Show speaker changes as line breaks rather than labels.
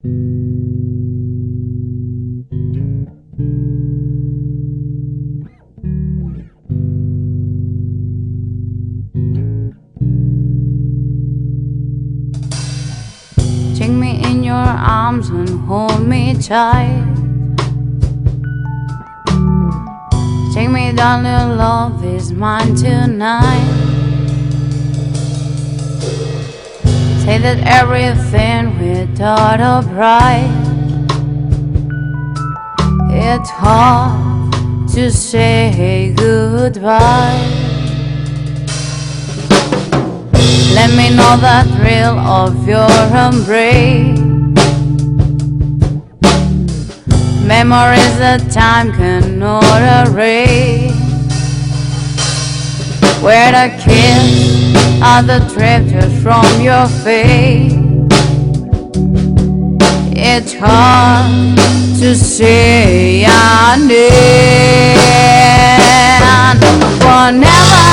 Take me in your arms and hold me tight. Take me down, little love is mine tonight. Say that everything we thought of right. It's hard to say goodbye. Let me know the thrill of your embrace. Memories that time cannot erase. Where the kiss are the drifters from your face. It's hard to say your name. Whenever